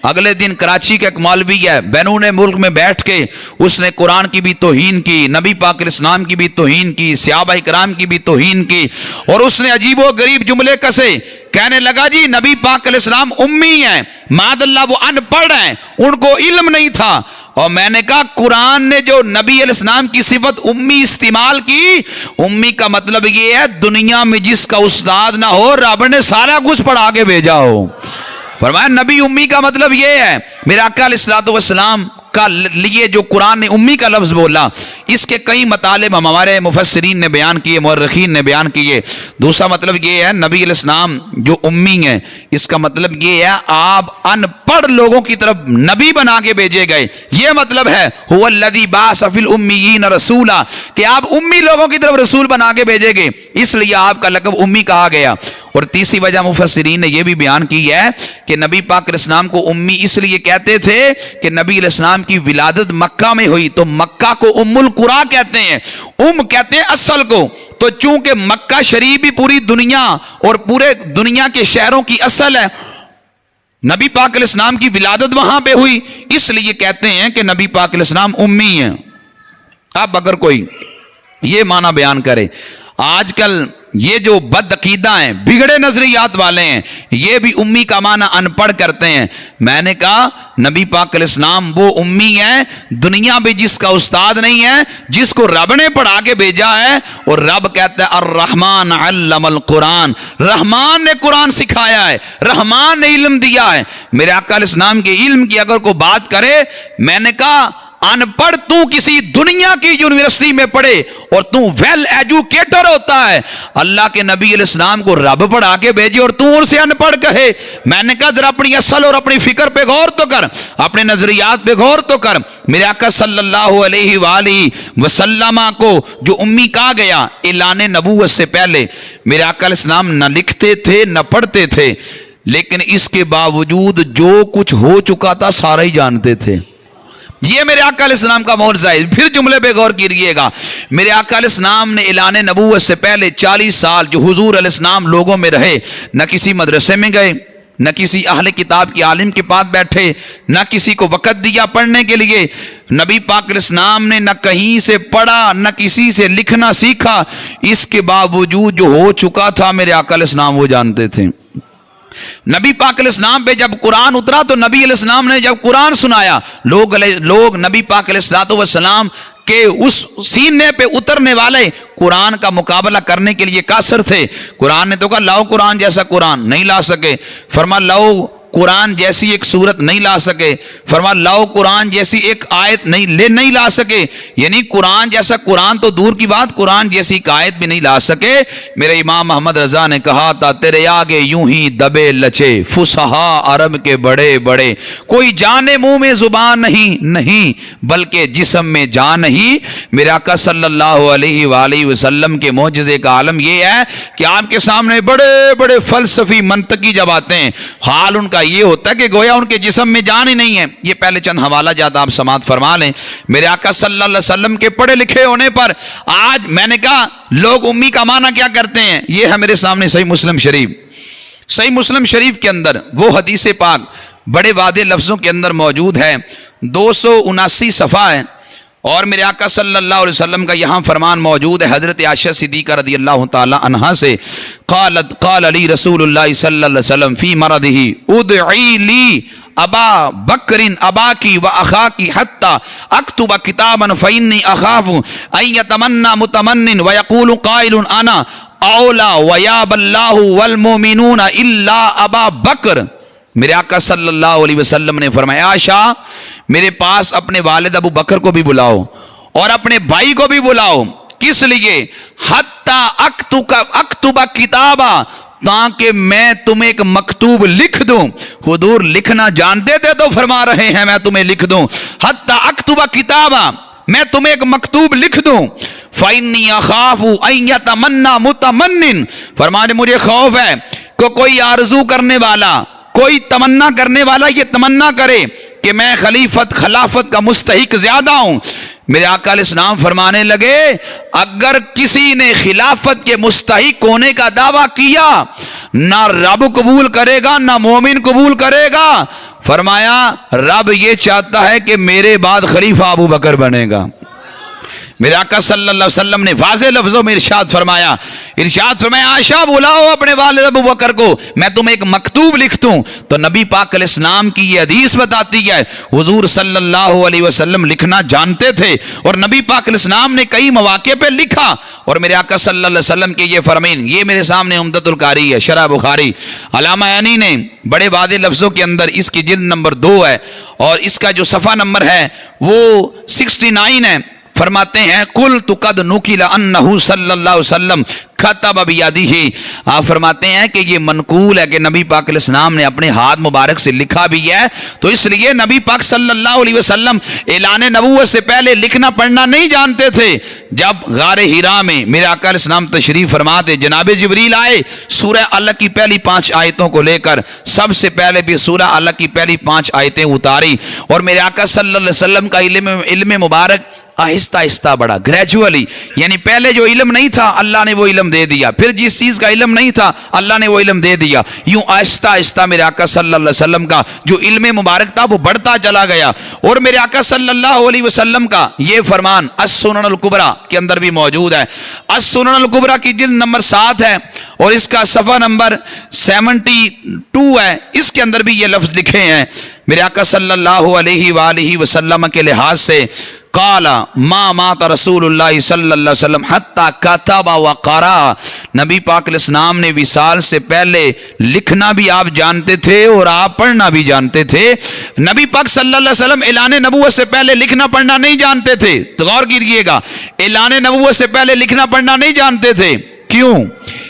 اگلے دن کراچی کا ایک مولوی ہے، بیرون ملک میں بیٹھ کے اس نے قرآن کی بھی توہین کی، نبی پاک علیہ السلام کی بھی توہین کی، صحابہ کرام کی بھی توہین کی، اور اس نے عجیب و غریب جملے کسے، کہنے لگا جی نبی پاک علیہ السلام امی ہیں، معاذ اللہ وہ ان پڑھ ہیں، ان کو علم نہیں تھا۔ اور میں نے کہا قرآن نے جو نبی علیہ السلام کی صفت امی استعمال کی، امی کا مطلب یہ ہے دنیا میں جس کا استاد نہ ہو رب نے سارا کچھ پڑھا کے بھیجا ہو۔ فرمایا نبی امی کا مطلب یہ ہے۔ میرے آقا علیہ الصلوۃ والسلام کا لیے جو قرآن نے امی کا لفظ بولا، اس کے کئی مطالب ہمارے مفسرین نے بیان کیے، مورخین نے بیان کیے۔ دوسرا مطلب یہ ہے نبی علیہ السلام جو امی ہیں، اس کا مطلب یہ ہے آپ ان پڑھ لوگوں کی طرف نبی بنا کے بھیجے گئے، یہ مطلب ہے هو الذی بعث فی الامیین رسولا، کہ آپ امی لوگوں کی طرف رسول بنا کے بھیجے گئے، اس لیے آپ کا لقب امی کہا گیا۔ اور تیسری وجہ مفسرین نے یہ بھی بیان کی ہے کہ نبی پاک علیہ السلام کو امی اس لیے کہتے تھے کہ نبی علیہ السلام کی ولادت مکہ میں ہوئی، تو مکہ کو ام القریٰ کہتے ہیں، کہتے ہیں اصل کو، تو چونکہ مکہ شریف بھی پوری دنیا اور پورے دنیا کے شہروں کی اصل ہے، نبی پاک علیہ السلام کی ولادت وہاں پہ ہوئی، اس لیے کہتے ہیں کہ نبی پاک علیہ السلام امی ہیں۔ اب اگر کوئی یہ معنی بیان کرے، آج کل یہ جو بد عقیدہ ہیں، بگڑے نظریات والے ہیں، یہ بھی امی کا معنی ان پڑھ کرتے ہیں۔ میں نے کہا نبی پاک علیہ السلام وہ امی ہیں دنیا میں جس کا استاد نہیں ہے، جس کو رب نے پڑھا کے بھیجا ہے، اور رب کہتا ہے الرحمن علم القرآن، رحمان نے قرآن سکھایا ہے، رحمان نے علم دیا ہے۔ میرے آقا علیہ السلام کے علم کی اگر کوئی بات کرے، میں نے کہا ان پڑھ تو کسی دنیا کی یونیورسٹی میں پڑھے اور تو ویل ایجوکیٹر ہوتا ہے، اللہ کے نبی علیہ السلام کو رب پڑھا کے بھیجے اور تو ان سے ان پڑھ کہے۔ میں نے کہا ذرا اپنی اصل اور اپنی فکر پہ غور تو کر، اپنے نظریات پہ غور تو کر۔ میرے آقا صلی اللہ علیہ وآلہ وسلم کو جو امی کہا گیا اعلان نبوت سے پہلے، میرے آقا علیہ السلام نہ لکھتے تھے نہ پڑھتے تھے، لیکن اس کے باوجود جو کچھ ہو چکا تھا سارا ہی جانتے تھے۔ یہ میرے آقا علیہ السلام کا معجزہ ہے۔ پھر جملے پہ غور کیجئے گا، میرے آقا علیہ السلام نے اعلان نبوت سے پہلے 40 سال جو حضور علیہ السلام لوگوں میں رہے، نہ کسی مدرسے میں گئے، نہ کسی اہل کتاب کے عالم کے پاس بیٹھے، نہ کسی کو وقت دیا پڑھنے کے لیے۔ نبی پاک علیہ السلام نے نہ کہیں سے پڑھا نہ کسی سے لکھنا سیکھا، اس کے باوجود جو ہو چکا تھا میرے آقا علیہ السلام وہ جانتے تھے۔ نبی پاک علیہ السلام پہ جب قرآن اترا تو نبی علیہ السلام نے جب قرآن سنایا، لوگ نبی پاک علیہ السلام کہ اس سینے پہ اترنے والے قرآن کا مقابلہ کرنے کے لیے قاصر تھے۔ قرآن نے تو کہا لاؤ قرآن جیسا قرآن، نہیں لا سکے۔ فرما لاؤ قرآن جیسی ایک صورت، نہیں لا سکے۔ فرما لاؤ قرآن جیسی ایک آیت، نہیں لا سکے۔ یعنی قرآن جیسا قرآن تو دور کی بات، قرآن جیسی ایک آیت بھی نہیں لا سکے۔ میرے امام محمد رضا نے کہا تھا تیرے آگے یوں ہی دبے لچے فصحا عرب کے بڑے بڑے، کوئی جانے منہ میں زبان نہیں بلکہ جسم میں جان نہیں۔ میرے آقا صلی اللہ علیہ وآلہ وسلم کے معجزے کا عالم یہ ہے کہ آپ کے سامنے بڑے بڑے فلسفی منطقی جب آتے ہیں، حال ان کا یہ ہوتا ہے کہ گویا ان کے جسم میں جان ہی نہیں ہے۔ یہ پہلے چند حوالہ جات آپ سماعت فرما لیں۔ میرے آقا صلی اللہ علیہ وسلم کے پڑھے لکھے ہونے پر آج میں نے کہا لوگ امی کا معنی کیا کرتے ہیں، یہ ہے میرے سامنے صحیح مسلم شریف۔ صحیح مسلم شریف کے اندر وہ حدیث پاک بڑے واضح لفظوں کے اندر موجود ہے، 279 صفحہ ہے، اور میرے آقا صلی اللہ علیہ وسلم کا یہاں فرمان موجود ہے حضرت عائشہ صدیقہ رضی اللہ تعالی عنہا سے، قال علی رسول اللہ صلی اللہ علیہ وسلم فی مرضہ ادعی لی ابا بکر اباکی و اخاکی حتی اکتب کتابا فانی اخاف ان یتمنى متمن ویقول قائل انا اولا ویاب اللہ والمؤمنون الا ابا بکر۔ میرے آقا صلی اللہ علیہ وسلم نے فرمایا عائشہ میرے پاس اپنے والد ابو بکر کو بھی بلاؤ اور اپنے بھائی کو بھی بلاؤ، کس لیے؟ حتی اکتب کتابا، تاکہ میں تمہیں ایک مکتوب لکھ دوں۔ حضور لکھنا جانتے تھے تو فرما رہے ہیں میں تمہیں لکھ دوں، حتی اکتب کتابا، میں تمہیں ایک مکتوب لکھ دوں۔ فَإِنِّي أَخَافُ أَن يَتَمَنَّى مُتَمَنٍ، فرمانے مجھے خوف ہے کہ کوئی آرزو کرنے والا، کوئی تمنا کرنے والا یہ تمنا کرے کہ میں خلافت کا مستحق زیادہ ہوں۔ میرے آقا علیہ السلام فرمانے لگے اگر کسی نے خلافت کے مستحق ہونے کا دعویٰ کیا، نہ رب قبول کرے گا نہ مومن قبول کرے گا۔ فرمایا رب یہ چاہتا ہے کہ میرے بعد خلیفہ ابو بکر بنے گا۔ میرے آقا صلی اللہ علیہ وسلم نے واضح لفظوں میں ارشاد فرمایا عائشہ بلاؤ اپنے والد ابو بکر کو، میں تمہیں ایک مکتوب لکھتوں۔ تو نبی پاک علیہ السلام کی یہ حدیث بتاتی ہے حضور صلی اللہ علیہ وسلم لکھنا جانتے تھے، اور نبی پاک علیہ السلام نے کئی مواقع پہ لکھا، اور میرے آقا صلی اللہ علیہ وسلم کے یہ فرمین، یہ میرے سامنے عمدۃ القاری ہے، شرح بخاری، علامہ عینی نے بڑے واضح لفظوں کے اندر اس کی جلد نمبر 2 ہے، اور اس کا جو صفحہ نمبر ہے وہ 69 ہے۔ فرماتے ہیں قلت قد نقل انہ صلی اللہ علیہ وسلم خطب بیدہ، آپ فرماتے ہیں کہ یہ منقول ہے کہ نبی پاک علیہ السلام نے اپنے ہاتھ مبارک سے لکھا بھی ہے، تو اس لیے نبی پاک صلی اللہ علیہ وسلم اعلان نبوت سے پہلے لکھنا پڑھنا نہیں جانتے تھے۔ جب غار حرا میں میرے آقا علیہ السلام تشریف فرما تھے، جناب جبریل آئے سورہ علق کی پہلی 5 آیتوں کو لے کر، سب سے پہلے بھی سورہ علق کی پہلی 5 آیتیں اتاری، اور میرے آقا صلی اللہ علیہ وسلم کا علم مبارک آہستہ آہستہ بڑھا، گریجولی، یعنی پہلے جو علم نہیں تھا اللہ نے وہ علم دے دیا، پھر جس چیز کا علم نہیں تھا اللہ نے وہ علم دے دیا، یوں آہستہ آہستہ میرے آقا صلی اللہ علیہ وسلم کا جو علم مبارک تھا وہ بڑھتا چلا گیا۔ اور میرے آقا صلی اللہ علیہ وسلم کا یہ فرمان السنن الکبریٰ کے اندر بھی موجود ہے، السنن الکبریٰ کی جلد نمبر 7 ہے، اور اس کا صفحہ نمبر 72 ہے، اس کے اندر بھی یہ لفظ لکھے ہیں میرے آقا صلی اللہ علیہ وآلہ وسلم کے لحاظ سے، قال ما مات رسول اللہ صلی اللہ علیہ وسلم حتی کتب وقرا، نبی پاک علیہ السلام نے وصال سے پہلے لکھنا بھی آپ جانتے تھے اور آپ پڑھنا بھی جانتے تھے۔ نبی پاک صلی اللہ علیہ وسلم اعلان نبوت سے پہلے لکھنا پڑھنا نہیں جانتے تھے، تو غور کیجئے گا، اعلان نبوت سے پہلے لکھنا پڑھنا نہیں جانتے تھے، کیوں؟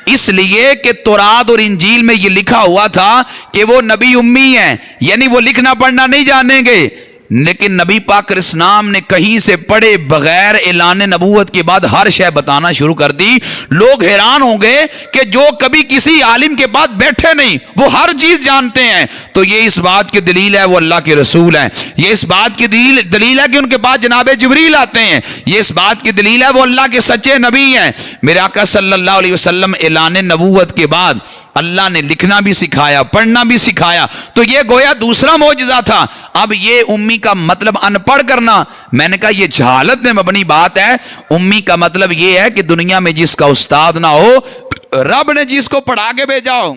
اس لیے کہ تورات اور انجیل میں یہ لکھا ہوا تھا کہ وہ نبی امی ہیں، یعنی وہ لکھنا پڑھنا نہیں جانیں گے، لیکن نبی پاک علیہ السلام نے کہیں سے پڑھے بغیر اعلان نبوت کے بعد ہر شے بتانا شروع کر دی۔ لوگ حیران ہوں گے کہ جو کبھی کسی عالم کے بعد بیٹھے نہیں وہ ہر چیز جانتے ہیں، تو یہ اس بات کی دلیل ہے وہ اللہ کے رسول ہیں، یہ اس بات کی دلیل ہے کہ ان کے پاس جناب جبریل آتے ہیں، یہ اس بات کی دلیل ہے وہ اللہ کے سچے نبی ہیں۔ میرے آقا صلی اللہ علیہ وسلم اعلان نبوت کے بعد اللہ نے لکھنا بھی سکھایا، پڑھنا بھی سکھایا، تو یہ گویا دوسرا معجزہ تھا۔ اب یہ امی کا مطلب ان پڑھ کرنا، میں نے کہا یہ جہالت میں مبنی بات ہے۔ امی کا مطلب یہ ہے کہ دنیا میں جس کا استاد نہ ہو، رب نے جس کو پڑھا کے بھیجا ہو۔